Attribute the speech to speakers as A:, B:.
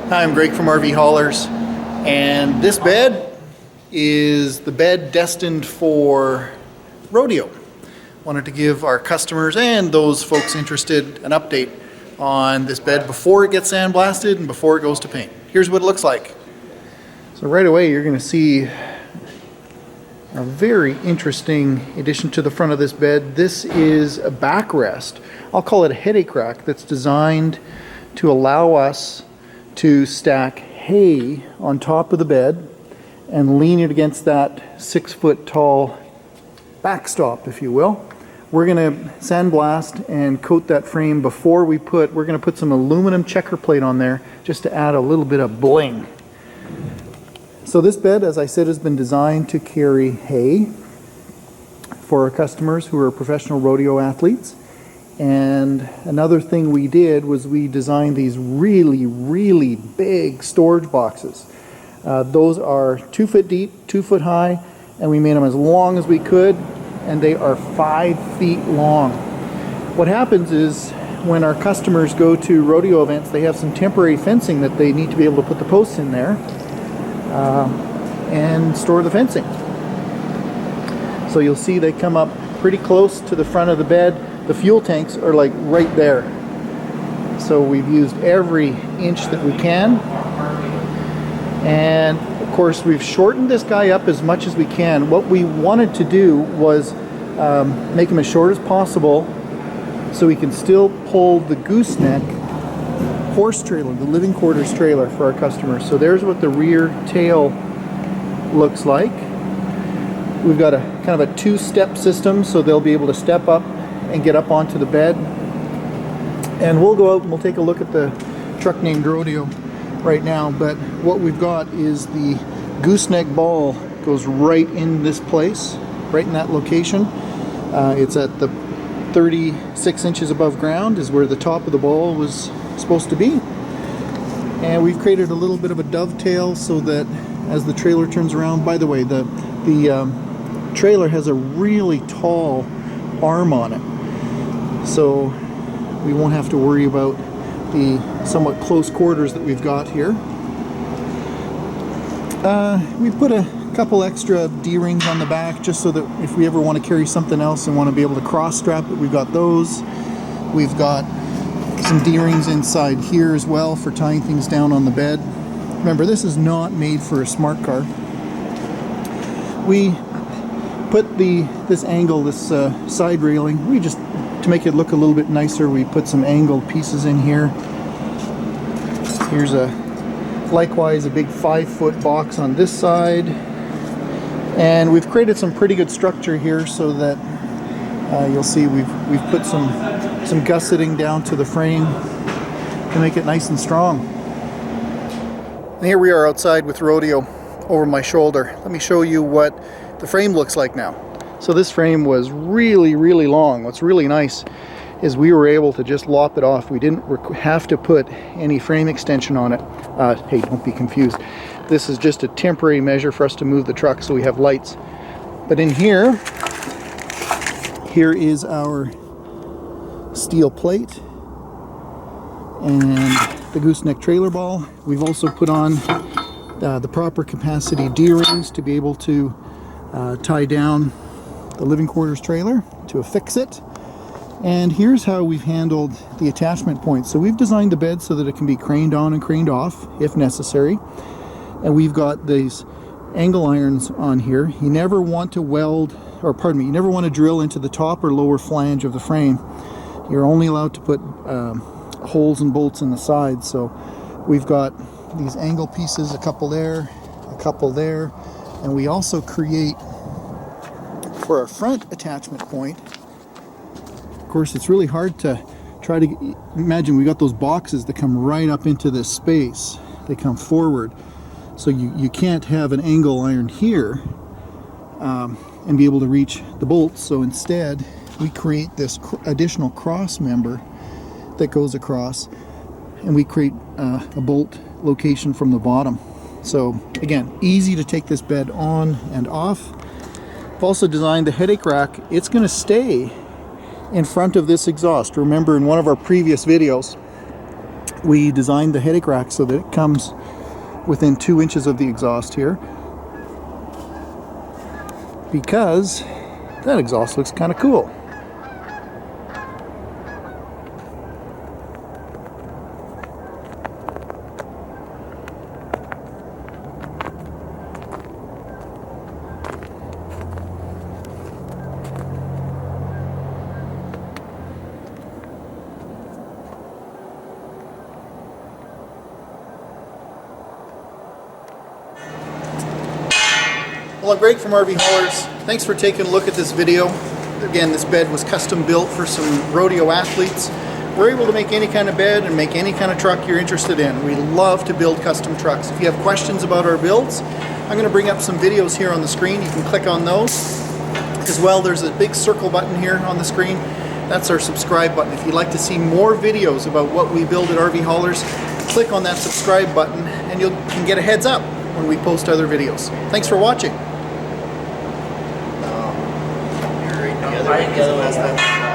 A: Hi, I'm Greg from RV Haulers, and this bed is the bed destined for rodeo. Wanted to give our customers and those folks interested an update on this bed before it gets sandblasted and before it goes to paint. Here's what it looks like. So right away you're going to see a very interesting addition to the front of this bed. This is a backrest. I'll call it a headache rack that's designed to allow us to stack hay on top of the bed and lean it against that 6 foot tall backstop, if you will. We're going to sandblast and coat that frame before we're going to put some aluminum checker plate on there just to add a little bit of bling. So this bed, as I said, has been designed to carry hay for our customers who are professional rodeo athletes. And another thing we did was we designed these really big storage boxes. Those are 2 foot deep, 2 foot high, and we made them as long as we could, and they are 5 feet long. What happens is when our customers go to rodeo events, they have some temporary fencing that they need to be able to put the posts in there and store the fencing. So you'll see they come up pretty close to the front of the bed. The fuel tanks are like right there. So we've used every inch that we can. And of course we've shortened this guy up as much as we can. What we wanted to do was make him as short as possible so we can still pull the gooseneck horse trailer, the living quarters trailer for our customers. So there's what the rear tail looks like. We've got a kind of a 2-step system, so they'll be able to step up and get up onto the bed. And we'll go out and we'll take a look at the truck named RODEO right now. But what we've got is the gooseneck ball goes right in this place, right in that location. It's at the 36 inches above ground is where the top of the ball was supposed to be. And we've created a little bit of a dovetail so that as the trailer turns around, by the way, the trailer has a really tall arm on it, so we won't have to worry about the somewhat close quarters that we've got here. We put a couple extra D-rings on the back just so that if we ever want to carry something else and want to be able to cross strap it, we've got those. We've got some D-rings inside here as well for tying things down on the bed. Remember, this is not made for a smart car. We put this angle, this side railing, to make it look a little bit nicer, we put some angled pieces in here. Here's likewise a big 5 foot box on this side. And we've created some pretty good structure here so that you'll see we've put some gusseting down to the frame to make it nice and strong. And here we are outside with RODEO over my shoulder. Let me show you what the frame looks like now. So this frame was really long. What's really nice is we were able to just lop it off. We didn't have to put any frame extension on it. Hey, don't be confused. This is just a temporary measure for us to move the truck so we have lights. But in here is our steel plate and the gooseneck trailer ball. We've also put on the proper capacity D-rings to be able to tie down the living quarters trailer to affix it. And here's how we've handled the attachment points. So we've designed the bed so that it can be craned on and craned off if necessary. And we've got these angle irons on here. You never want to you never want to drill into the top or lower flange of the frame. You're only allowed to put holes and bolts in the sides. So we've got these angle pieces, a couple there, and we also create for our front attachment point. Of course, it's really hard to try to imagine. We got those boxes that come right up into this space. They come forward, so you can't have an angle iron here and be able to reach the bolts. So instead, we create this additional cross member that goes across, and we create a bolt location from the bottom. So again, easy to take this bed on and off. I've also designed the headache rack. It's going to stay in front of this exhaust. Remember, in one of our previous videos We designed the headache rack so that it comes within 2 inches of the exhaust here, because that exhaust looks kind of cool. Well, I'm Greg from RV Haulers. Thanks for taking a look at this video. Again, this bed was custom built for some rodeo athletes. We're able to make any kind of bed and make any kind of truck you're interested in. We love to build custom trucks. If you have questions about our builds, I'm going to bring up some videos here on the screen. You can click on those. As well, there's a big circle button here on the screen. That's our subscribe button. If you'd like to see more videos about what we build at RV Haulers, click on that subscribe button and you can get a heads up when we post other videos. Thanks for watching.
B: I didn't get it last time.